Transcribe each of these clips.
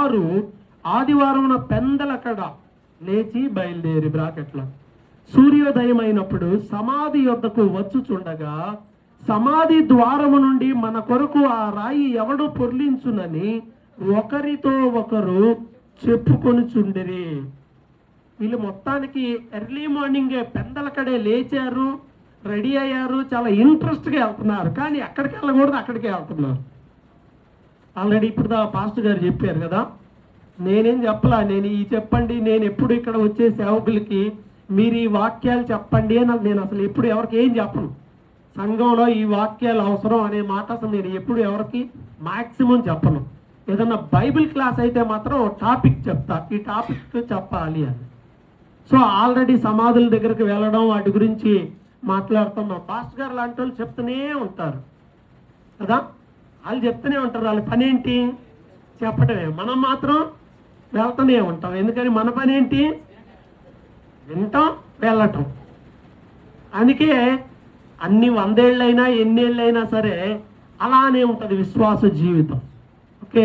వారు ఆదివారం పెందలకడ లేచి బయలుదేరి బ్రాకెట్లో సూర్యోదయం అయినప్పుడు సమాధి యొద్దకు వచ్చుచుండగా సమాధి ద్వారము నుండి మన కొరకు ఆ రాయి ఎవడు పొర్లించునని ఒకరితో ఒకరు చెప్పుకొనిచుండిరి. వీళ్ళు మొత్తానికి ఎర్లీ మార్నింగే పెందలకడే లేచారు, రెడీ అయ్యారు, చాలా ఇంట్రెస్ట్గా వెళ్తున్నారు. కానీ ఎక్కడికి వెళ్ళకూడదు, అక్కడికే వెళ్తున్నారు. ఆల్రెడీ ఇప్పుడు పాస్టర్ గారు చెప్పారు కదా, నేనేం చెప్పలా, నేను ఈ చెప్పండి, నేను ఎప్పుడు ఇక్కడ వచ్చే సేవకులకి మీరు ఈ వాక్యాలు చెప్పండి అని నేను అసలు ఎప్పుడు ఎవరికి ఏం చెప్పను. సంఘంలో ఈ వాక్యాలు అవసరం అనే మాట అసలు నేను ఎప్పుడు ఎవరికి మాక్సిమం చెప్పను. ఏదన్నా బైబిల్ క్లాస్ అయితే మాత్రం టాపిక్ చెప్తా, ఈ టాపిక్ చెప్పాలి అని. సో ఆల్రెడీ సమాధుల దగ్గరికి వెళ్ళడం, వాటి గురించి మాట్లాడుతున్నాం. పాస్టర్ గారు లాంటి వాళ్ళు చెప్తూనే ఉంటారు కదా, వాళ్ళు చెప్తూనే ఉంటారు. వాళ్ళ పని ఏంటి? చెప్పటమే. మనం మాత్రం వెళ్తూనే ఉంటాం. ఎందుకని మన పని ఏంటి? వింటాం, వెళ్ళటం. అందుకే అన్ని 100 ఏళ్ళైనా ఎన్నేళ్ళైనా సరే అలానే ఉంటుంది విశ్వాస జీవితం. Okay,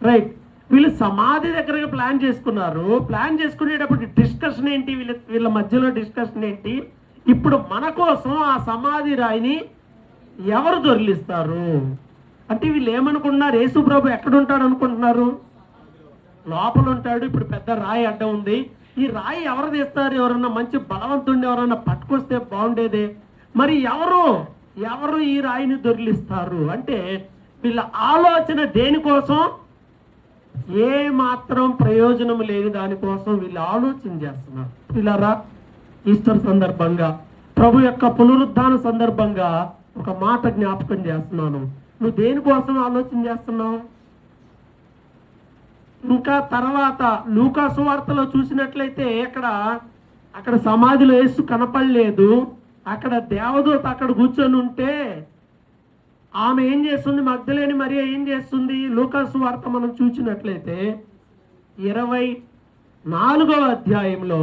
right. వీళ్ళు సమాధి దగ్గరగా ప్లాన్ చేసుకున్నారు. ప్లాన్ చేసుకునేటప్పుడు డిస్కషన్ ఏంటి? వీళ్ళ మధ్యలో డిస్కషన్ ఏంటి? ఇప్పుడు మన కోసం ఆ సమాధి రాయిని ఎవరు దొరిలిస్తారు అంటే వీళ్ళు ఏమనుకుంటున్నారు? యేసు ప్రభు ఎక్కడుంటాడు అనుకుంటున్నారు? లోపల ఉంటాడు. ఇప్పుడు పెద్ద రాయి అడ్డం ఉంది. ఈ రాయి ఎవరు తీస్తారు? ఎవరన్నా మంచి బలవంతుడిని ఎవరన్నా పట్టుకొస్తే బాగుండేదే. మరి ఎవరు ఈ రాయిని దొరిలిస్తారు అంటే వీళ్ళ ఆలోచన దేనికోసం? ఏ మాత్రం ప్రయోజనం లేని దానికోసం వీళ్ళు ఆలోచన చేస్తున్నారు. వీళ్ళరా ఈస్టర్ సందర్భంగా, ప్రభు యొక్క పునరుద్ధాన సందర్భంగా ఒక మాట జ్ఞాపకం చేస్తున్నాను. నువ్వు దేనికోసం ఆలోచన చేస్తున్నావు? ఇంకా తర్వాత లూకా సువార్తలో చూసినట్లయితే అక్కడ సమాధిలో యేసు కనపడలేదు. అక్కడ దేవదూత అక్కడ కూర్చొని ఉంటే ఆమె ఏం చేస్తుంది? మగ్దలేని మరియ ఏం చేస్తుంది? లూకా సువార్త మనం చూసినట్లయితే 24వ అధ్యాయంలో,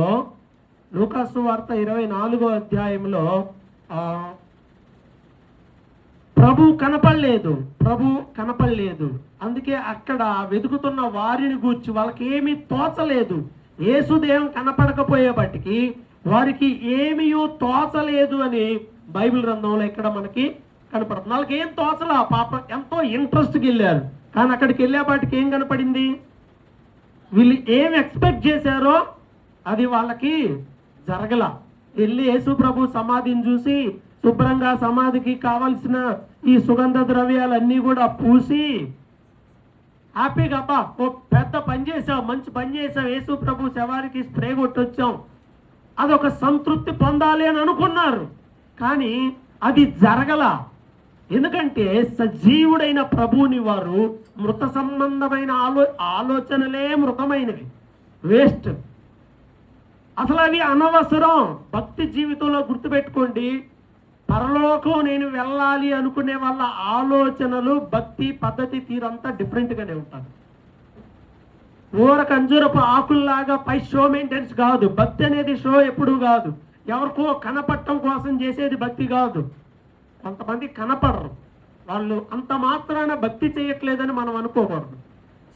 లూకా సువార్త 24వ అధ్యాయంలో ప్రభు కనపడలేదు. అందుకే అక్కడ వెతుకుతున్న వారిని గూర్చి వాళ్ళకి ఏమీ తోచలేదు. యేసుదేవం కనపడకపోయేబట్టికి వారికి ఏమీ తోచలేదు అని బైబిల్ గ్రంథంలో ఇక్కడ మనకి కనపడుతుంది. వాళ్ళకి ఏం తోచలా, పాపం ఎంతో ఇంట్రెస్ట్కి వెళ్ళారు. కానీ అక్కడికి వెళ్ళేపాటికి ఏం కనపడింది? వీళ్ళు ఏం ఎక్స్పెక్ట్ చేశారో అది వాళ్ళకి జరగల. వెళ్ళి యేసు ప్రభు సమాధిని చూసి శుభ్రంగా సమాధికి కావలసిన ఈ సుగంధ ద్రవ్యాలన్నీ కూడా పూసి హ్యాపీగా, అబ్బా ఓ పెద్ద పని చేసాం, మంచి పని చేసాం, యేసు ప్రభు శవానికి స్ప్రే కొట్టొచ్చాం, అదొక సంతృప్తి పొందాలి అని అనుకున్నారు. కానీ అది జరగల. ఎందుకంటే సజీవుడైన ప్రభువుని వారు మృత సంబంధమైన ఆలోచనలే మృతమైనవి, వేస్ట్. అసలు అవి అనవసరం. భక్తి జీవితంలో గుర్తుపెట్టుకోండి, పరలోకం నేను వెళ్ళాలి అనుకునే వాళ్ళ ఆలోచనలు, భక్తి పద్ధతి తీరంతా డిఫరెంట్గానే ఉంటుంది. కంజూరపు ఆకుల్లాగా పై షో మెయింటెన్స్ కాదు. భక్తి అనేది షో ఎప్పుడు కాదు. ఎవరికో కనపడటం కోసం చేసేది భక్తి కాదు. కొంతమంది కనపడరు, వాళ్ళు అంత మాత్రాన భక్తి చేయట్లేదని మనం అనుకోకూడదు.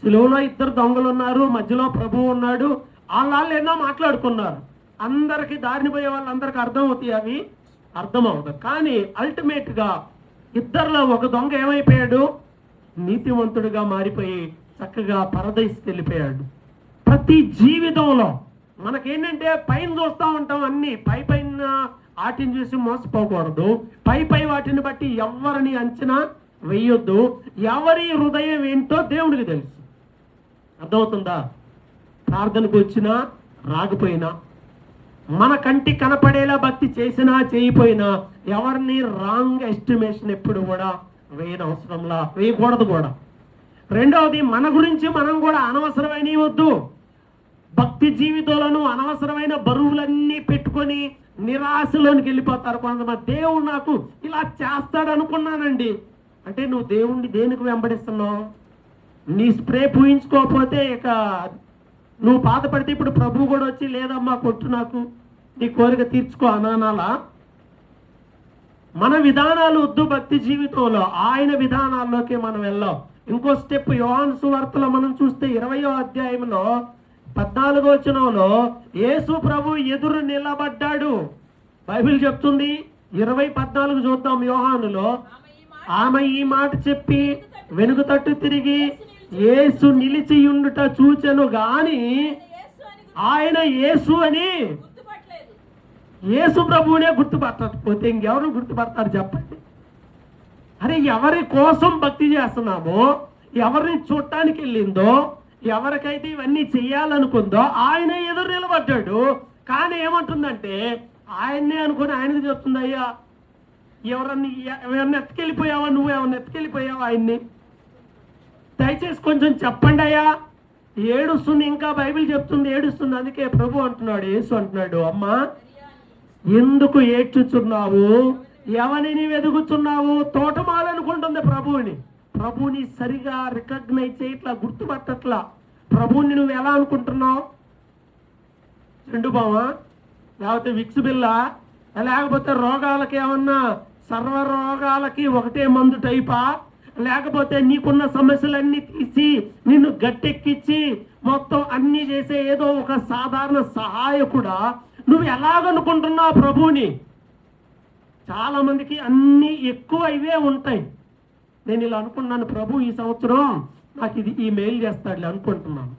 సిలువలో 2 దొంగలు ఉన్నారు, మధ్యలో ప్రభువు ఉన్నాడు. వాళ్ళు ఎన్నో మాట్లాడుకున్నారు. అందరికి దారిని పోయే వాళ్ళందరికీ అర్థమవుతాయి, అవి అర్థమవుతాయి. కానీ అల్టిమేట్గా 2లో ఒక దొంగ ఏమైపోయాడు? నీతివంతుడిగా మారిపోయి చక్కగా పరదైస్కి వెళ్ళిపోయాడు. ప్రతి జీవితంలో మనకేంటంటే పైన చూస్తూ ఉంటాం, అన్ని పైన వాటిని చూసి మోసపోకూడదు. పై వాటిని బట్టి ఎవరిని అంచనా వేయొద్దు. ఎవరి హృదయం ఏంటో దేవుడికి తెలుసు. అర్థమవుతుందా? ప్రార్థనకు వచ్చినా రాకపోయినా, మన కంటి కనపడేలా భక్తి చేసినా చేయకపోయినా ఎవరిని రాంగ్ ఎస్టిమేషన్ ఎప్పుడు కూడా వేయనవసరంలా, వేయకూడదు కూడా. రెండవది, మన గురించి మనం కూడా అనవసరమైన వద్దు. భక్తి జీవితంలోనూ అనవసరమైన బరువులన్నీ పెట్టుకొని నిరాశలోనికి వెళ్ళిపోతారు కొంతమంది. దేవుడు నాకు ఇలా చేస్తాడు అనుకున్నానండి అంటే నువ్వు దేవుణ్ణి దేనికి వెంబడిస్తున్నావు? నీ స్ప్రే పూయించుకోకపోతే ఇక నువ్వు బాధపడితే ఇప్పుడు ప్రభు కూడా వచ్చి లేదమ్మా కొట్టు, నాకు నీ కోరిక తీర్చుకో అనాలా? మన విధానాలు వద్దు. భక్తి జీవితంలో ఆయన విధానాల్లోకి మనం వెళ్ళాం. ఇంకో స్టెప్ యోహాను సువార్తలో మనం చూస్తే 20వ అధ్యాయంలో 14వ వచనంలో యేసు ప్రభు ఎదురు నిలబడ్డాడు. బైబిల్ చెప్తుంది 20:14 చూద్దాం. యోహానులో ఆమె ఈ మాట చెప్పి వెనుక తట్టు తిరిగి యేసు నిలిచి ఉండుట చూచెను గాని ఆయన యేసు అని యేసు ప్రభువునే గుర్తుపట్టకపోతే ఇంకెవరు గుర్తుపడతారు చెప్పండి? అరే, ఎవరి కోసం భక్తి చేస్తున్నామో, ఎవరిని చూడటానికి వెళ్ళిందో, ఎవరికైతే ఇవన్నీ చెయ్యాలనుకుందో ఆయన ఎదురు నిలబడ్డాడు. కానీ ఏమంటుందంటే ఆయన్నే అనుకుని ఆయనకి చెప్తుంది, అయ్యా ఎవరన్నా ఎత్తుకెళ్ళిపోయావా, నువ్వు ఏమన్నా ఎత్తుకెళ్ళిపోయావా ఆయన్ని? దయచేసి కొంచెం చెప్పండి అయ్యా. ఏడుస్తుంది, ఇంకా బైబిల్ చెప్తుంది ఏడుస్తుంది. అందుకే ప్రభు అంటున్నాడు, యేసు అంటున్నాడు, అమ్మా ఎందుకు ఏడ్చుచున్నావు, ఎవరిని వెతుకుతున్నావు? తోటమాలనుకుంటుంది ప్రభువుని. ప్రభువుని సరిగా రికగ్నైజ్ చేయట్లా, గుర్తుపట్టట్లా. ప్రభువుని నువ్వు ఎలా అనుకుంటున్నావు? చెండు బావా, లేకపోతే విక్స్ బిల్ల, లేకపోతే రోగాలకి ఏమన్నా సర్వ రోగాలకి ఒకటే మందు టైపా? లేకపోతే నీకున్న సమస్యలన్నీ తీసి నిన్ను గట్టెక్కించి మొత్తం అన్ని చేసే ఏదో ఒక సాధారణ సహాయకుడా? నువ్వు ఎలాగనుకుంటున్నావు ప్రభువుని? చాలా మందికి అన్ని ఎక్కువ ఇవే ఉంటాయి. నేను ఇలా అనుకున్నాను, ప్రభు ఈ సంవత్సరం నాకు ఇది ఈ మెయిల్ చేస్తాడులే అనుకుంటున్నాను.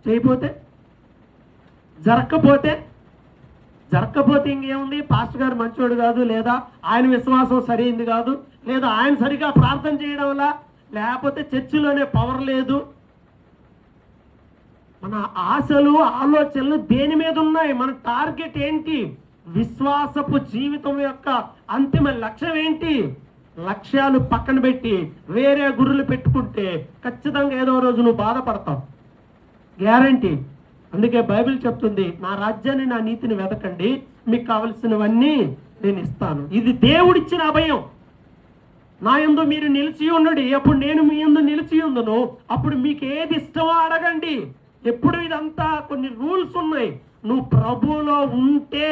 చేయకపోతే జరగకపోతే ఇంకేముంది? పాస్టర్ గారు మంచోడు కాదు, లేదా ఆయన విశ్వాసం సరైంది కాదు, లేదా ఆయన సరిగా ప్రార్థన చేయడం వల్ల, లేకపోతే చర్చిలోనే పవర్ లేదు. మన ఆశలు ఆలోచనలు దేని మీద ఉన్నాయి? మన టార్గెట్ ఏంటి? విశ్వాసపు జీవితం యొక్క అంతిమ లక్ష్యం ఏంటి? లక్ష్యాలు పక్కన పెట్టి వేరే గురులు పెట్టుకుంటే ఖచ్చితంగా ఏదో రోజు నువ్వు బాధపడతావు, గ్యారంటీ. అందుకే బైబిల్ చెప్తుంది, నా రాజ్యాన్ని నా నీతిని వెతకండి, మీకు కావలసినవన్నీ నేను ఇస్తాను. ఇది దేవుడిచ్చిన అభయం. నా యందు మీరు నిలిచి ఉండండి, అప్పుడు నేను మీ యందు నిలిచి ఉందును, అప్పుడు మీకు ఏది ఇష్టమో అడగండి. ఎప్పుడు ఇదంతా కొన్ని రూల్స్ ఉన్నాయి. నువ్వు ప్రభువులో ఉంటే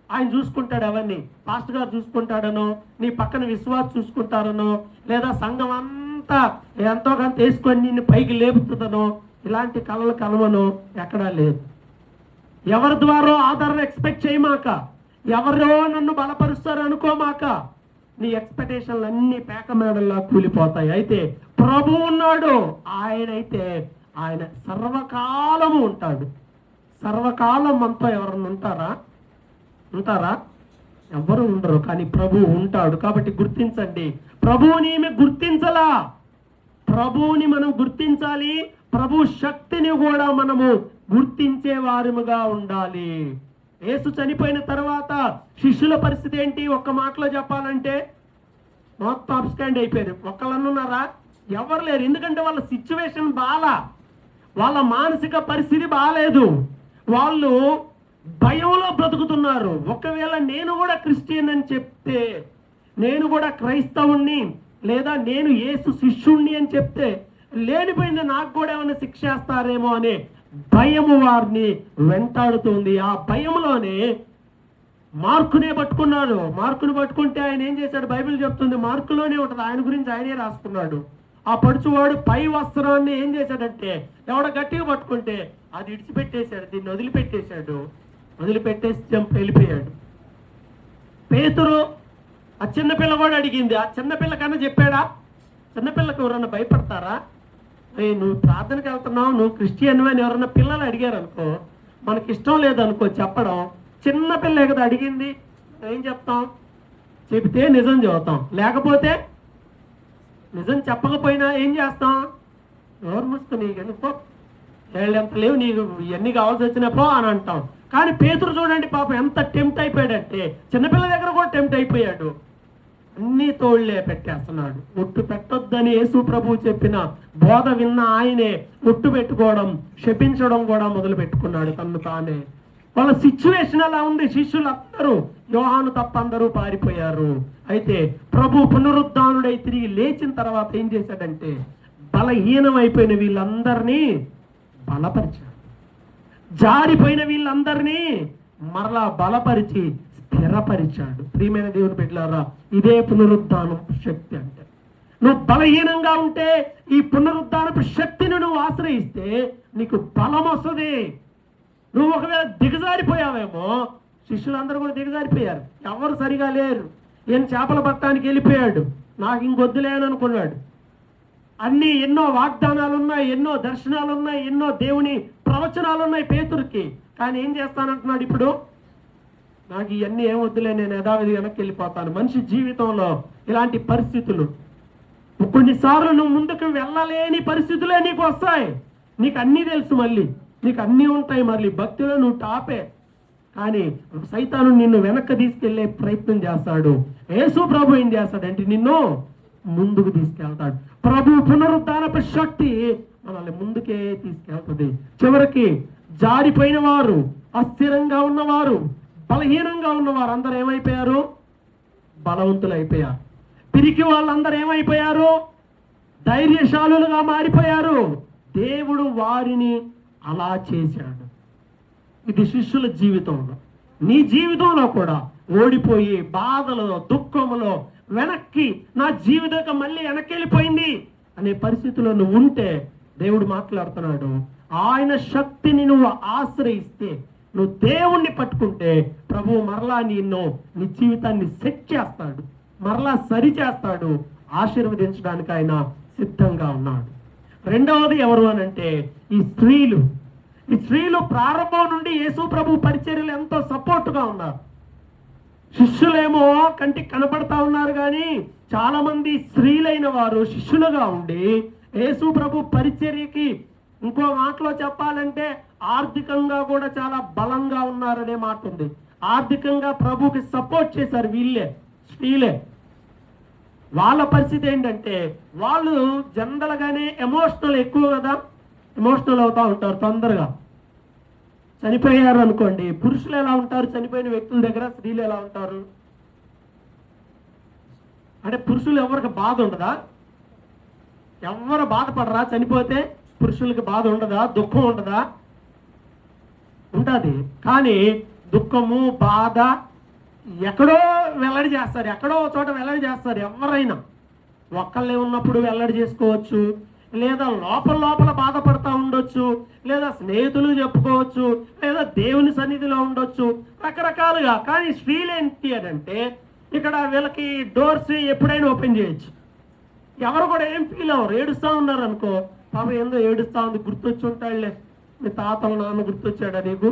ఆయన చూసుకుంటాడు అవన్నీ. పాస్టర్ గారు చూసుకుంటాడనో, నీ పక్కన విశ్వాసం చూసుకుంటారనో, లేదా సంఘం అంతా ఎంతో కొంత వేసుకొని నిన్ను పైకి లేపుతుందనో, ఇలాంటి కలలు కలవను ఎక్కడా లేదు. ఎవరి ద్వారా ఆదరణ ఎక్స్పెక్ట్ చేయమాక, ఎవరో నన్ను బలపరుస్తారు అనుకోమాక. నీ ఎక్స్పెక్టేషన్లు అన్ని పేక మేడల్లో కూలిపోతాయి. అయితే ప్రభు ఉన్నాడు, ఆయన సర్వకాలము ఉంటాడు. సర్వకాలం మనతో ఎవరన్నా ఉంటారా? ఎవరు ఉండరు, కానీ ప్రభు ఉంటాడు. కాబట్టి గుర్తించండి, ప్రభువుని గుర్తించలా, ప్రభువుని మనం గుర్తించాలి. ప్రభు శక్తిని కూడా మనము గుర్తించే వారముగా ఉండాలి. యేసు చనిపోయిన తర్వాత శిష్యుల పరిస్థితి ఏంటి? ఒక్క మాటలో చెప్పాలంటే మొత్తం అబ్స్టాండ్ అయిపోయారు. ఒక్కళ్ళన్నారా? ఎవరు లేరు. ఎందుకంటే వాళ్ళ సిచ్యువేషన్ బాలా, వాళ్ళ మానసిక పరిస్థితి బాగాలేదు, వాళ్ళు భయంలో బ్రతుకుతున్నారు. ఒకవేళ నేను కూడా క్రిస్టియన్ అని చెప్తే, నేను కూడా క్రైస్తవుణ్ణి, లేదా నేను యేసు శిష్యుణ్ణి అని చెప్తే లేనిపోయింది, నాకు కూడా ఏమైనా శిక్షేస్తారేమో అనే భయము వారిని వెంటాడుతుంది. ఆ భయంలోనే మార్కునే పట్టుకున్నాడు. మార్కుని పట్టుకుంటే ఆయన ఏం చేశాడు? బైబిల్ చెప్తుంది, మార్కులోనే ఉంటుంది, ఆయన గురించి ఆయనే రాసుకున్నాడు. ఆ పడుచువాడు పై వస్త్రాన్ని ఏం చేశాడంటే, ఎవడ గట్టిగా పట్టుకుంటే అది ఇడిచిపెట్టేశాడు, దీన్ని వదిలిపెట్టేసి వెళ్ళిపోయాడు. పేతురు ఆ చిన్నపిల్ల కూడా అడిగింది. ఆ చిన్నపిల్ల కన్నా చెప్పాడా? చిన్నపిల్లకు ఎవరన్నా భయపడతారా? నువ్వు ప్రార్థనకి వెళ్తున్నావు, నువ్వు క్రిస్టియన్ అని ఎవరన్నా పిల్లలు అడిగారు అనుకో, మనకి ఇష్టం లేదనుకో చెప్పడం. చిన్నపిల్లే కదా అడిగింది, ఏం చెప్తాం? చెబితే నిజం చెబుతాం, లేకపోతే నిజం చెప్పకపోయినా ఏం చేస్తాం? ఎవరు మూసుకుని పో, వాళ్ళు ఎంత లేవు, నీకు ఇవన్నీ కావాల్సి వచ్చినప్పుడు అని అంటాం. కానీ పేతురు చూడండి పాపం ఎంత టెంప్ట్ అయిపోయాడంటే, చిన్నపిల్ల దగ్గర కూడా టెంప్ట్ అయిపోయాడు. అన్ని తోళ్లే పెట్టేస్తున్నాడు. ఒట్టు పెట్టొద్దని యేసు ప్రభు చెప్పిన బోధ విన్న ఆయనే ఒట్టు పెట్టుకోవడం, శపించడం కూడా మొదలు పెట్టుకున్నాడు తను తానే. వాళ్ళ సిచ్యువేషన్ అలా ఉంది. శిష్యులందరూ, యోహాను తప్ప అందరూ పారిపోయారు. అయితే ప్రభు పునరుద్ధానుడై తిరిగి లేచిన తర్వాత ఏం చేశాడంటే, బలహీనమైపోయిన వీళ్ళందరినీ బలపరిచాడు. జారిపోయిన వీళ్ళందరినీ మరలా బలపరిచి స్థిరపరిచాడు. ప్రియమైన దేవుని బిడ్డలారా, ఇదే పునరుద్ధానం శక్తి అంటే. నువ్వు బలహీనంగా ఉంటే ఈ పునరుద్ధానపు శక్తిని నువ్వు ఆశ్రయిస్తే నీకు బలం వస్తుంది. నువ్వు ఒకవేళ దిగజారిపోయావేమో, శిష్యులందరూ కూడా దిగజారిపోయారు, ఎవరు సరిగా లేరు. ఈయన చేపల పట్టడానికి వెళ్ళిపోయాడు, నాకు ఇంకొద్దులే అని అనుకున్నాడు. అన్నీ ఎన్నో వాగ్దానాలు ఉన్నాయి, ఎన్నో దర్శనాలు ఉన్నాయి, ఎన్నో దేవుని ప్రవచనాలు ఉన్నాయి పేతురుకి. కానీ ఏం చేస్తానంటున్నాడు ఇప్పుడు? నాకు ఇవన్నీ ఏం వద్దులే, నేను యథావిధి వెనక్కి వెళ్ళిపోతాను. మనిషి జీవితంలో ఇలాంటి పరిస్థితులు, కొన్నిసార్లు నువ్వు ముందుకు వెళ్ళలేని పరిస్థితులే నీకు వస్తాయి. నీకు అన్నీ తెలుసు, మళ్ళీ నీకు అన్నీ ఉంటాయి, మళ్ళీ భక్తిలో నువ్వు టాపే. కానీ సైతాను నిన్ను వెనక్కి తీసుకెళ్లే ప్రయత్నం చేస్తాడు. యేసు ప్రభు ఏం చేస్తాడంటే నిన్ను ముందుకు తీసుకెళ్తాడు. ప్రభు పునరుద్ధానపు శక్తి మనల్ని ముందుకే తీసుకెళ్తుంది. చివరికి జారిపోయిన వారు, అస్థిరంగా ఉన్నవారు, బలహీనంగా ఉన్నవారు అందరూ ఏమైపోయారు? బలవంతులు అయిపోయారు. పిరికి వాళ్ళందరూ ఏమైపోయారు? ధైర్యశాలులుగా మారిపోయారు. దేవుడు వారిని అలా చేశాడు. ఇది శిష్యుల జీవితంలో, నీ జీవితంలో కూడా ఓడిపోయి బాధలో, దుఃఖంలో వెనక్కి, నా జీవితం మళ్ళీ వెనక్కి వెళ్ళిపోయింది అనే పరిస్థితిలో నువ్వు ఉంటే దేవుడు మాట్లాడుతున్నాడు. ఆయన శక్తిని నువ్వు ఆశ్రయిస్తే, నువ్వు దేవుణ్ణి పట్టుకుంటే ప్రభువు మరలా నిన్ను, నీ జీవితాన్ని సెట్ చేస్తాడు, మరలా సరి చేస్తాడు, ఆశీర్వదించడానికి ఆయన సిద్ధంగా ఉన్నాడు. రెండవది ఎవరు అనంటే ఈ స్త్రీలు. ఈ స్త్రీలు ప్రారంభం నుండి యేసు ప్రభు పరిచర్యలు ఎంతో సపోర్టుగా ఉన్నారు. శిష్యులేమో కంటికి కనపడతా ఉన్నారు, కానీ చాలా మంది స్త్రీలైన వారు శిష్యులుగా ఉండి యేసు ప్రభు పరిచర్యకి, ఇంకో మాటలో చెప్పాలంటే ఆర్థికంగా కూడా చాలా బలంగా ఉన్నారనే మాట ఉంది. ఆర్థికంగా ప్రభుకి సపోర్ట్ చేశారు వీళ్ళే, స్త్రీలే. వాళ్ళ పరిస్థితి ఏంటంటే వాళ్ళు జనరల్గానే ఎమోషనల్ ఎక్కువ కదా, ఎమోషనల్ అవుతూ ఉంటారు తొందరగా. చనిపోయారు అనుకోండి, పురుషులు ఎలా ఉంటారు చనిపోయిన వ్యక్తుల దగ్గర, స్త్రీలు ఎలా ఉంటారు అంటే పురుషులు ఎవరికి బాధ ఉండదా? ఎవరు బాధపడరా చనిపోతే? పురుషులకి బాధ ఉండదా? దుఃఖం ఉండదా? ఉంటుంది. కానీ దుఃఖము, బాధ ఎక్కడో వెల్లడి చేస్తారు, ఎక్కడో చోట వెల్లడి చేస్తారు. ఎవరైనా ఒక్కళ్ళే ఉన్నప్పుడు వెల్లడి చేసుకోవచ్చు, లేదా లోపల లోపల బాధపడతా ఉండొచ్చు, లేదా స్నేహితులు చెప్పుకోవచ్చు, లేదా దేవుని సన్నిధిలో ఉండొచ్చు, రకరకాలుగా. కానీ స్త్రీలు ఏంటి అంటే ఇక్కడ వీళ్ళకి డోర్స్ ఎప్పుడైనా ఓపెన్ చేయొచ్చు. ఎవరు కూడా ఏం ఫీల్ అవ్వరు. ఏడుస్తూ ఉన్నారు అనుకో, పాప ఏందో ఏడుస్తూ ఉంది, గుర్తొచ్చి ఉంటాడులే, మీ తాతల నాన్న గుర్తొచ్చాడా నీకు,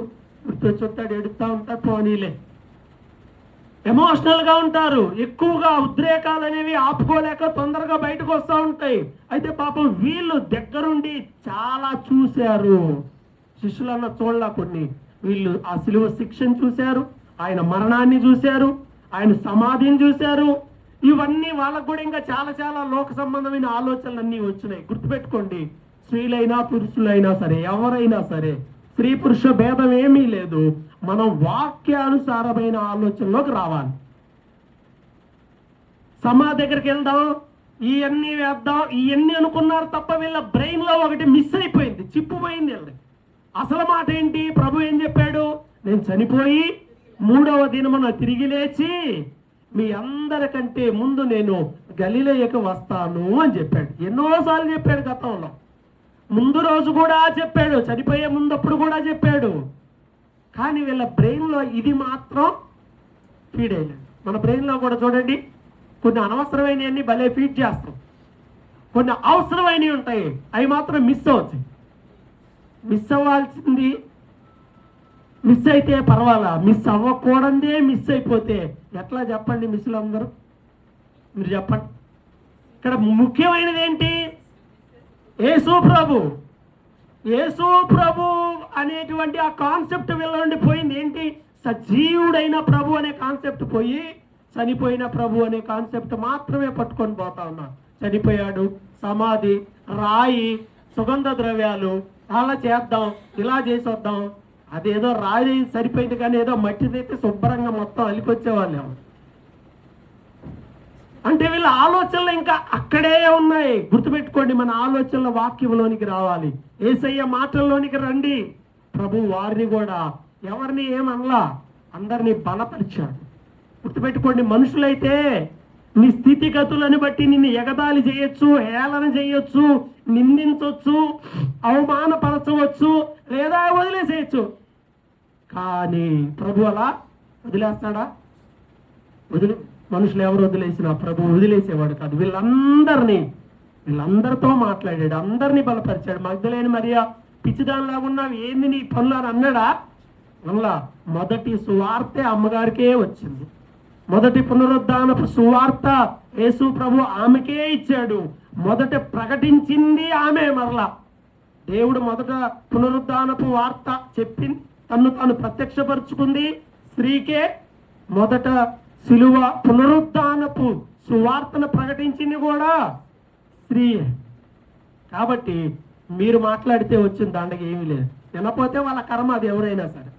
గుర్తొచ్చి ఉంటాడు, ఏడుస్తూ ఉంటాడు, పోనీలే. ఎమోషనల్గా ఉంటారు, ఎక్కువగా ఉద్రేకాలు అనేవి ఆపుకోలేక తొందరగా బయటకు వస్తూ ఉంటాయి. అయితే పాపం వీళ్ళు దగ్గరుండి చాలా చూశారు. శిష్యులన్న చూడలా కొన్ని, వీళ్ళు ఆ శిలువ శిక్షను చూశారు, ఆయన మరణాన్ని చూశారు, ఆయన సమాధిని చూశారు. ఇవన్నీ వాళ్ళకు కూడా ఇంకా చాలా చాలా లోక సంబంధమైన ఆలోచనలు అన్నీ వచ్చినాయి. గుర్తుపెట్టుకోండి, స్త్రీలైనా పురుషులైనా సరే, ఎవరైనా సరే, స్త్రీ పురుష భేదం ఏమీ లేదు. మనం వాక్యానుసారమైన ఆలోచనలోకి రావాలి. సమాధి దగ్గరికి వెళ్దాం, ఇవన్నీ వేద్దాం, ఇవన్నీ అనుకున్నారు తప్ప వీళ్ళ బ్రెయిన్లో ఒకటి మిస్ అయిపోయింది, చిప్పుపోయింది వీళ్ళకి. అసలు మాట ఏంటి? ప్రభు ఏం చెప్పాడు? నేను చనిపోయి 3వ దినమున తిరిగి లేచి మీ అందరికంటే ముందు నేను గలిలయకు వస్తాను అని చెప్పాడు. ఎన్నోసార్లు చెప్పాడు గతంలో. ముందు రోజు కూడా చెప్పాడు, చనిపోయే ముందప్పుడు కూడా చెప్పాడు. కానీ వీళ్ళ బ్రెయిన్లో ఇది మాత్రం ఫీడ్ అయ్యలేదు. మన బ్రెయిన్లో కూడా చూడండి, కొన్ని అనవసరమైనవన్నీ భలే ఫీడ్ చేస్తాం, కొన్ని అవసరమైనవి ఉంటాయి, అవి మాత్రం మిస్ అవుతాయి. మిస్ అవ్వాల్సింది మిస్ అయితే పర్వాలా, మిస్ అవ్వకూడదే మిస్ అయిపోతే ఎట్లా చెప్పండి? మిస్లు అందరూ మీరు చెప్పండి. ఇక్కడ ముఖ్యమైనది ఏంటి? యేసు ప్రభు. యేసు ప్రభు అనేటువంటి ఆ కాన్సెప్ట్ వీళ్ళ నుండి పోయింది. ఏంటి? సజీవుడైన ప్రభు అనే కాన్సెప్ట్ పోయి చనిపోయిన ప్రభు అనే కాన్సెప్ట్ మాత్రమే పట్టుకొని పోతా ఉన్నారు. చనిపోయాడు, సమాధి, రాయి, సుగంధ ద్రవ్యాలు, అలా చేద్దాం, ఇలా చేసొద్దాం. అదేదో రాయి సరిపోయింది, కానీ ఏదో మట్టిదైతే శుభ్రంగా మొత్తం అలికొచ్చేవాళ్ళు. అంటే వీళ్ళ ఆలోచనలు ఇంకా అక్కడే ఉన్నాయి. గుర్తుపెట్టుకోండి, మన ఆలోచనల వాక్యంలోనికి రావాలి, యేసయ్య మాటల్లోనికి రండి. ప్రభు వారిని కూడా ఎవరిని ఏమనలా, అందరినీ బలపరిచాడు. గుర్తుపెట్టుకోండి, మనుషులైతే నీ స్థితిగతులను బట్టి నిన్ను ఎగతాళి చేయొచ్చు, హేళన చేయొచ్చు, నిందించవచ్చు, అవమానపరచవచ్చు, లేదా వదిలేసేయచ్చు. కానీ ప్రభు అలా వదిలేస్తాడా? మనుషులు ఎవరు వదిలేసినా ప్రభు వదిలేసేవాడు కాదు. వీళ్ళందరితో మాట్లాడాడు, అందరినీ బలపరిచాడు. మగ్దలేని మరియా పిచ్చిదానిలాగా ఉన్నావు, ఏంది నీ పనులు అని అన్నాడా? అలా మొదటి సువార్తే అమ్మగారికే వచ్చింది. మొదటి పునరుద్ధానపు సువార్త యేసు ప్రభు ఆమెకే ఇచ్చాడు. మొదట ప్రకటించింది ఆమె. మరలా దేవుడు మొదట పునరుద్ధానపు వార్త చెప్పి తన్ను తాను ప్రత్యక్షపరుచుకుంది స్త్రీకే. మొదట సిలువ పునరుద్ధానపు సువార్తను ప్రకటించింది కూడా స్త్రీయే. కాబట్టి మీరు మాట్లాడితే వచ్చిన దండగా ఏమీ లేదు. వినపోతే వాళ్ళ కర్మ, అది ఎవరైనా సరే.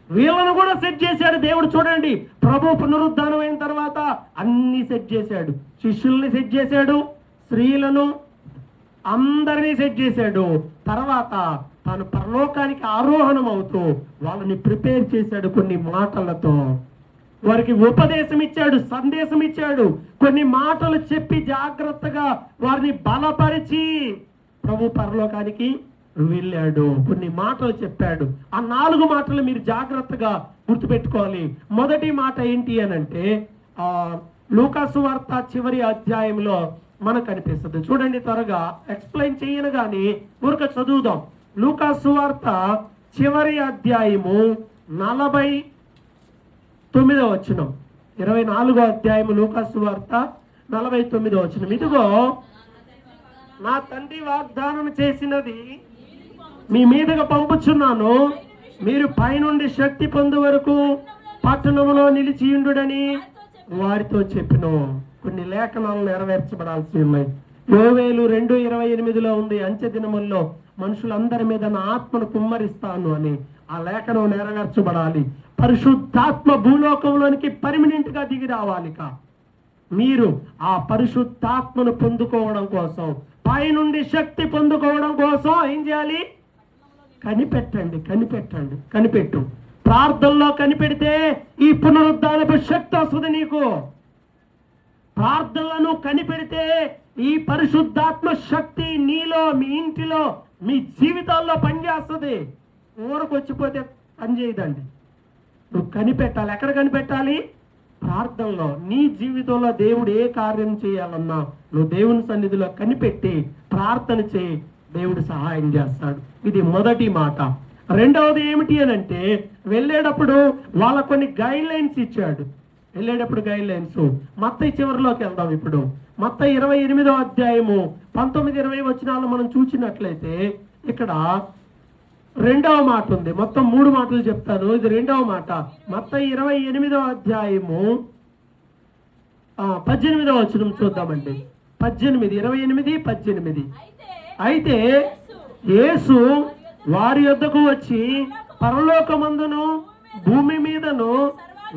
వీళ్ళను కూడా సెట్ చేశాడు దేవుడు. చూడండి, ప్రభు పునరుద్ధానం అయిన తర్వాత అన్ని సెట్ చేశాడు. శిష్యుల్ని సెట్ చేశాడు, స్త్రీలను అందరినీ సెట్ చేశాడు. తర్వాత తాను పరలోకానికి ఆరోహణం అవుతూ వాళ్ళని ప్రిపేర్ చేశాడు. కొన్ని మాటలతో వారికి ఉపదేశం ఇచ్చాడు, సందేశం ఇచ్చాడు. కొన్ని మాటలు చెప్పి జాగ్రత్తగా వారిని బలపరిచి ప్రభు పరలోకానికి వెళ్ళాడు. కొన్ని మాటలు చెప్పాడు. ఆ 4 మాటలు మీరు జాగ్రత్తగా గుర్తుపెట్టుకోవాలి. మొదటి మాట ఏంటి అని అంటే లూకాసు వార్త చివరి అధ్యాయంలో మనకు కనిపిస్తుంది. చూడండి, త్వరగా ఎక్స్ప్లెయిన్ చేయను కానీ ఊరిక చదువుదాం. లూకాసు వార్త చివరి అధ్యాయము 49వ వచనం. 24వ అధ్యాయము లూకాసు వార్త 49వ వచనం. ఇదిగో నా తండ్రి వాగ్దానం చేసినది మీ మీదగా పంపుచున్నాను, మీరు పైనుండి శక్తి పొందు వరకు పట్టణంలో నిలిచియుండుడని వారితో చెప్పిను. కొన్ని లేఖనాలు నెరవేర్చబడాల్సి ఉన్నాయి. యోవేలు 2:28 ఉంది, అంచె దినముల్లో మనుషులందరి మీద నా ఆత్మను కుమ్మరిస్తాను అని. ఆ లేఖనం నెరవేర్చబడాలి. పరిశుద్ధాత్మ భూలోకంలోనికి పర్మనెంట్ గా దిగి రావాలి. మీరు ఆ పరిశుద్ధాత్మను పొందుకోవడం కోసం, పైనుండి శక్తి పొందుకోవడం కోసం ఏం చేయాలి? కనిపెట్టు. ప్రార్థనలో కనిపెడితే ఈ పునరుద్ధానపు శక్తి వస్తుంది నీకు. ప్రార్థనలను కనిపెడితే ఈ పరిశుద్ధాత్మ శక్తి నీలో, మీ ఇంటిలో, మీ జీవితాల్లో పనిచేస్తుంది. ఊరకు వచ్చిపోతే పనిచేయదండి. నువ్వు కనిపెట్టాలి. ఎక్కడ కనిపెట్టాలి? ప్రార్థనలో. నీ జీవితంలో దేవుడు ఏ కార్యం చేయాలన్నా నువ్వు దేవుని సన్నిధిలో కనిపెట్టి ప్రార్థన చేయి, దేవుడు సహాయం చేస్తాడు. ఇది మొదటి మాట. రెండవది ఏమిటి అని అంటే, వెళ్ళేటప్పుడు వాళ్ళ కొన్ని గైడ్ లైన్స్ ఇచ్చాడు. వెళ్ళేటప్పుడు గైడ్ లైన్స్ మత్తయి చివరిలోకి వెళ్దాం. ఇప్పుడు మత్తయి 28వ అధ్యాయము 19-20 వచనాలు మనం చూసినట్లయితే ఇక్కడ రెండవ మాట ఉంది. మొత్తం 3 మాటలు చెప్తాను, ఇది రెండవ మాట. మత్తయి 28వ అధ్యాయము 18వ వచనం చూద్దామండి. 28. అయితే యేసు వారి యొద్దకు వచ్చి, పరలోకమందును భూమి మీదను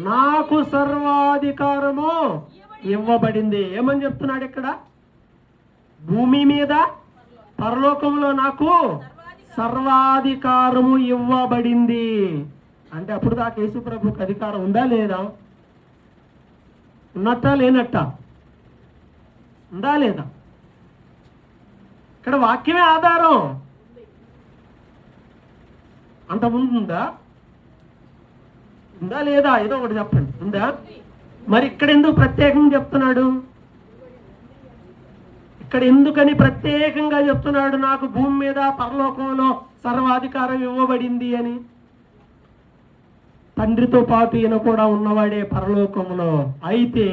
నాకు సర్వాధికారము ఇవ్వబడింది. ఏమని చెప్తున్నాడు ఇక్కడ? భూమి మీద పరలోకంలో నాకు సర్వాధికారము ఇవ్వబడింది అంటే అప్పుడు దాకా యేసు ప్రభుకి అధికారం ఉందా లేదా? ఉన్నట్టా లేనట్టా? ఉందా లేదా? ఇక్కడ వాక్యమే ఆధారం. అంత ముందు ఉందా లేదా? ఏదో ఒకటి చెప్పండి. ఉందా? మరి ఇక్కడ ఎందుకు ప్రత్యేకంగా చెప్తున్నాడు? ఇక్కడ ఎందుకని ప్రత్యేకంగా చెప్తున్నాడు నాకు భూమి మీద పరలోకంలో సర్వాధికారం ఇవ్వబడింది అని? తండ్రితో పాటు ఈయన కూడా ఉన్నవాడే పరలోకంలో. అయితే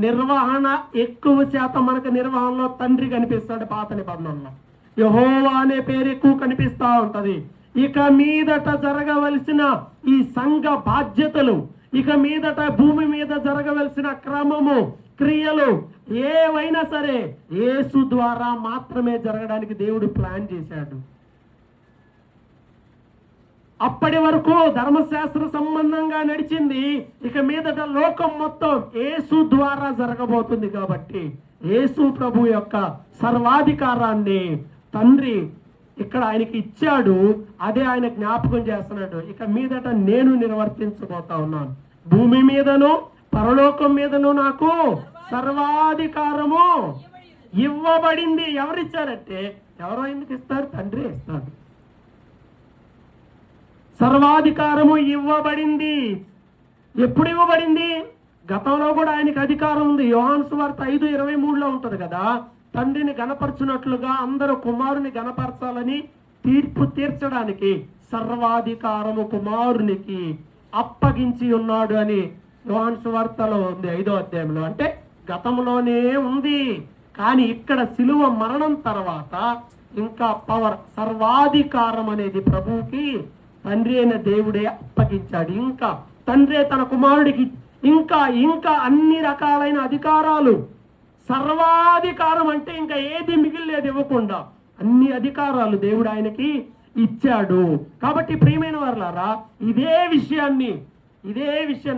నిర్వహణ ఎక్కువ శాతం మనకు నిర్వహణలో తండ్రి కనిపిస్తాడు. పాత నిబంధనలో యెహోవా అనే పేరు ఎక్కువ కనిపిస్తా ఉంటది. ఇక మీదట జరగవలసిన ఈ సంఘ బాధ్యతలు, ఇక మీదట భూమి మీద జరగవలసిన క్రమము, క్రియలు ఏవైనా సరే యేసు ద్వారా మాత్రమే జరగడానికి దేవుడు ప్లాన్ చేశాడు. అప్పటి వరకు ధర్మశాస్త్ర సంబంధంగా నడిచింది. ఇక మీదట లోకం మొత్తం యేసు ద్వారా జరగబోతుంది. కాబట్టి యేసు ప్రభు యొక్క సర్వాధికారాన్ని తండ్రి ఇక్కడ ఆయనకి ఇచ్చాడు. అదే ఆయన జ్ఞాపకం చేస్తున్నాడు. ఇక మీదట నేను నిర్వర్తించబోతా ఉన్నాను. భూమి మీదను పరలోకం మీదను నాకు సర్వాధికారము ఇవ్వబడింది. ఎవరిచ్చారంటే ఎవరో ఎందుకు ఇస్తారు? తండ్రి ఇస్తాడు. సర్వాధికారము ఇవ్వబడింది. ఎప్పుడు ఇవ్వబడింది? గతంలో కూడా ఆయనకి అధికారం ఉంది. యోహాను సువార్త 5:23 ఉంటుంది కదా, తండ్రిని గణపరచునట్లుగా అందరూ కుమారుని గణపరచాలని తీర్పు తీర్చడానికి సర్వాధికారము కుమారునికి అప్పగించి ఉన్నాడు అని యోహాను సువార్తలో ఉంది 5వ అధ్యాయంలో. అంటే గతంలోనే ఉంది, కానీ ఇక్కడ శిలువ మరణం తర్వాత ఇంకా పవర్, సర్వాధికారం అనేది ప్రభువుకి తండ్రి అయిన దేవుడే అప్పగించాడు. ఇంకా తండ్రి తన కుమారుడికి ఇంకా అన్ని రకాలైన అధికారాలు, సర్వాధికారం అంటే ఇంకా ఏది మిగిలిలేదు ఇవ్వకుండా అన్ని అధికారాలు దేవుడు ఆయనకి ఇచ్చాడు. కాబట్టి ప్రియమైన వారలారా, ఇదే విషయాన్ని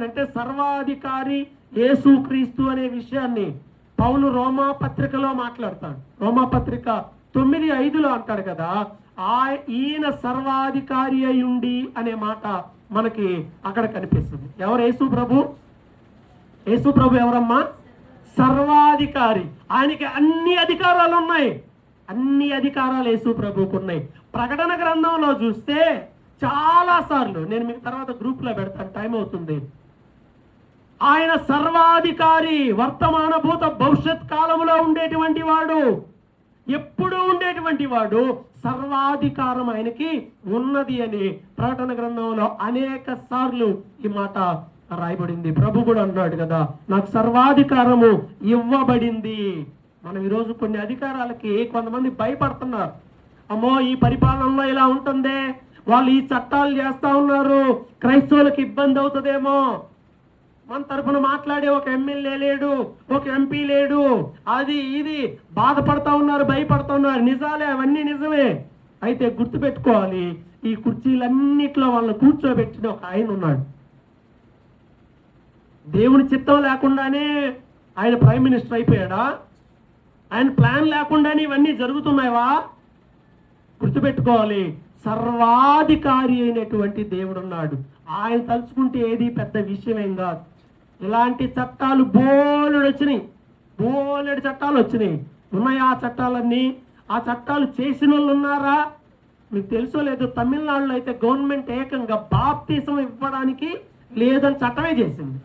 అంటే సర్వాధికారి యేసుక్రీస్తు అనే విషయాన్ని పౌలు రోమా పత్రికలో మాట్లాడతాడు. రోమా పత్రిక 9:5 అంటాడు కదా, ఈయన సర్వాధికారి అయ్యుండి అనే మాట మనకి అక్కడ కనిపిస్తుంది. ఎవరు? యేసు ప్రభు. యేసు ప్రభు ఎవరమ్మా? సర్వాధికారి. ఆయనకి అన్ని అధికారాలు ఉన్నాయి. అన్ని అధికారాలు యేసు ప్రభువుకు ఉన్నాయి. ప్రకటన గ్రంథంలో చూస్తే చాలా సార్లు, నేను మీకు తర్వాత గ్రూప్లో పెడతాను, టైం అవుతుంది, ఆయన సర్వాధికారి, వర్తమాన భూత భవిష్యత్ కాలంలో ఉండేటువంటి వాడు, ఎప్పుడు ఉండేటువంటి వాడు, సర్వాధికారం ఆయనకి ఉన్నది అని ప్రకటన గ్రంథంలో అనేక సార్లు ఈ మాట రాయబడింది. ప్రభు కూడా అన్నాడు కదా, నాకు సర్వాధికారము ఇవ్వబడింది. మనం ఈరోజు కొన్ని అధికారాలకి కొంతమంది భయపడుతున్నారు. అమ్మో, ఈ పరిపాలనలో ఇలా ఉంటుందే, వాళ్ళు ఈ చట్టాలు చేస్తా ఉన్నారు, క్రైస్తవులకు ఇబ్బంది అవుతుందేమో, మన తరఫున మాట్లాడే ఒక ఎమ్మెల్యే లేడు, ఒక ఎంపీ లేడు, అది ఇది బాధపడతా ఉన్నారు, భయపడతా ఉన్నారు. నిజాలే, అవన్నీ నిజమే. అయితే గుర్తుపెట్టుకోవాలి, ఈ కుర్చీలన్నిట్లో వాళ్ళని కూర్చోబెట్టిన ఒక ఆయన ఉన్నాడు. దేవుని చిత్తం లేకుండానే ఆయన ప్రైమ్ మినిస్టర్ అయిపోయాడా? ఆయన ప్లాన్ లేకుండానే ఇవన్నీ జరుగుతున్నాయవా? గుర్తుపెట్టుకోవాలి, సర్వాధికారి అయినటువంటి దేవుడు ఉన్నాడు. ఆయన తలుచుకుంటే ఏది పెద్ద విషయమేం కాదు. ఇలాంటి చట్టాలు బోలెడు చట్టాలు వచ్చినాయి. ఉన్నాయి ఆ చట్టాలన్నీ. ఆ చట్టాలు చేసిన వాళ్ళు ఉన్నారా? మీకు తెలుసో లేదో, తమిళనాడులో అయితే గవర్నమెంట్ ఏకంగా బాప్తిసం ఇవ్వడానికి లేదని చట్టమే చేసింది.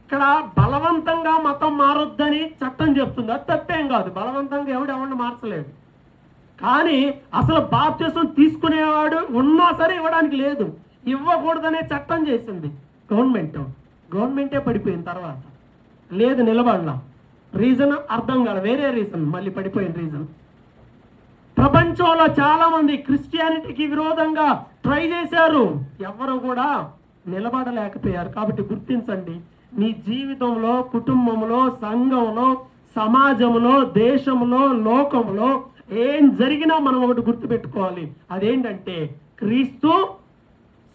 ఇక్కడ బలవంతంగా మతం మారొద్దని చట్టం చెప్తుంది. అది తప్పేం కాదు, బలవంతంగా ఎవరిని మార్చలేదు. కానీ అసలు బాప్తిసం తీసుకునేవాడు ఉన్నా సరే ఇవ్వడానికి లేదు, ఇవ్వకూడదనే చట్టం చేసింది గవర్నమెంటే పడిపోయిన తర్వాత లేదు, నిలబడలా. రీజన్ అర్థం కాదు, వేరే రీజన్, మళ్ళీ పడిపోయిన రీజన్. ప్రపంచంలో చాలా మంది క్రిస్టియానిటీకి విరోధంగా ట్రై చేశారు, ఎవరు కూడా నిలబడలేకపోయారు. కాబట్టి గుర్తించండి, నీ జీవితంలో, కుటుంబంలో, సంఘంలో, సమాజంలో, దేశంలో, లోకంలో ఏం జరిగినా మనం ఒకటి గుర్తుపెట్టుకోవాలి. అదేంటంటే క్రీస్తు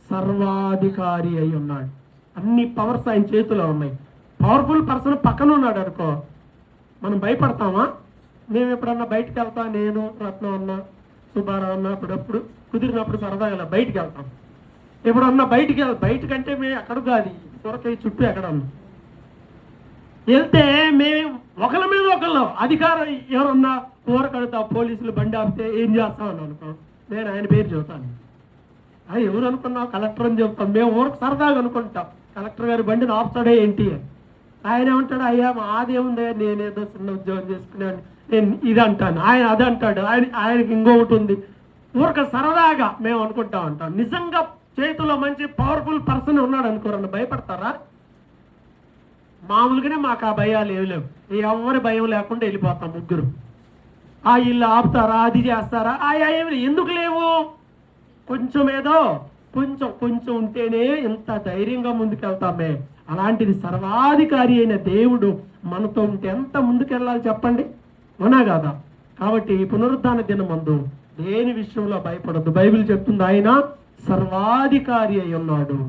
సర్వాధికారి అయి ఉన్నాడు. అన్ని పవర్స్ ఆయన చేతిలో ఉన్నాయి. పవర్ఫుల్ పర్సన్ పక్కన ఉన్నాడు అనుకో, మనం భయపడతామా? మేము ఎప్పుడన్నా బయటకు వెళ్తాం, నేను, రత్నం అన్న, సుబ్బారావు అన్న, అప్పుడప్పుడు కుదిరినప్పుడు సరదాగా బయటికి వెళ్తాం. ఎప్పుడన్నా బయటకంటే మేము ఎక్కడ కాదు, కొరకై చుట్టూ ఎక్కడన్నా వెళ్తే మేము ఒకళ్ళ మీద ఒకళ్ళు అధికారం, ఎవరన్నా ఊరకడతా పోలీసులు బండి ఆపితే ఏం చేస్తామని అనుకో, నేను ఆయన పేరు చెబుతాను. అది ఎవరు అనుకున్నావు? కలెక్టర్ అని చెప్తాం. మేము ఊరకు సరదాగా అనుకుంటాం, కలెక్టర్ గారి బండిని ఆపుతాడే ఏంటి అని. ఆయన ఏమంటాడు, అయ్యా మాదేముందే, నేనేదో చిన్న ఉద్యోగం చేసుకున్నాను, నేను ఇది అంటాను, ఆయన అది అంటాడు, ఆయనకి ఇంకొకటి ఉంది. ఊరక సరదాగా మేము అనుకుంటా ఉంటాం. నిజంగా చేతిలో మంచి పవర్ఫుల్ పర్సన్ ఉన్నాడు అనుకోరన్న భయపడతారా? మామూలుగానే మాకు ఆ భయాలు ఏమి లేవు. ఎవరి భయం లేకుండా వెళ్ళిపోతాం ముగ్గురు. ఆ ఇల్లు ఆపుతారా, అది చేస్తారా, ఏమి ఎందుకు లేవు? కొంచెం ఏదో కొంచెం ఉంటేనే ఇంత ధైర్యంగా ముందుకెళ్తామే. అలాంటిది సర్వాధికారి అయిన దేవుడు మనతో ఉంటే ఎంత ముందుకెళ్ళాలి చెప్పండి, అవునా కాదా? కాబట్టి పునరుద్ధాన దినమందు దేని విషయంలో భయపడద్దు. బైబిల్ చెప్తుంది, ఆయన సర్వాధికారి అయి ఉన్నాడు.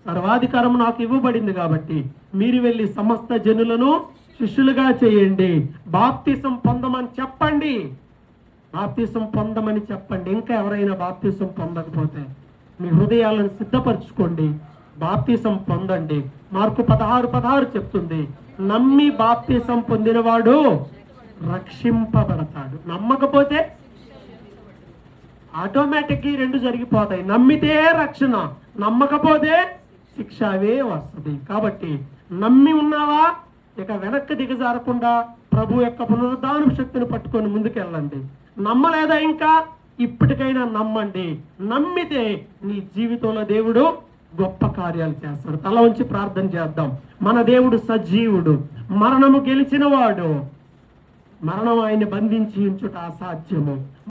సర్వాధికారం నాకు ఇవ్వబడింది కాబట్టి మీరు వెళ్ళి సమస్త జనులను శిష్యులుగా చేయండి, బాప్తిసం పొందమని చెప్పండి. ఇంకా ఎవరైనా బాప్తిసం పొందకపోతే మీ హృదయాలను సిద్ధపరచుకోండి. బాప్తిసం పొందండి. మార్కు 16:16 చెప్తుంది, నమ్మి బాప్తిసం పొందినవాడు రక్షింపబడతాడు. నమ్మకపోతే ఆటోమేటిక్గా రెండు జరిగిపోతాయి. నమ్మితే రక్షణ, నమ్మకపోతే శిక్ష అవే వస్తుంది. కాబట్టి నమ్మి ఉన్నావా, ఇక వెనక్కి దిగజారకుండా ప్రభు యొక్క పునరుద్ధాన శక్తిని పట్టుకొని ముందుకెళ్ళండి. నమ్మలేదా ఇంకా, ఇప్పటికైనా నమ్మండి. నమ్మితే నీ జీవితంలో దేవుడు గొప్ప కార్యాలు చేస్తాడు. తల ఉంచి ప్రార్థన చేద్దాం. మన దేవుడు సజీవుడు, మరణము గెలిచిన వాడు. మరణం ఆయన్ని బంధించి ఉంచుట అసాధ్యము.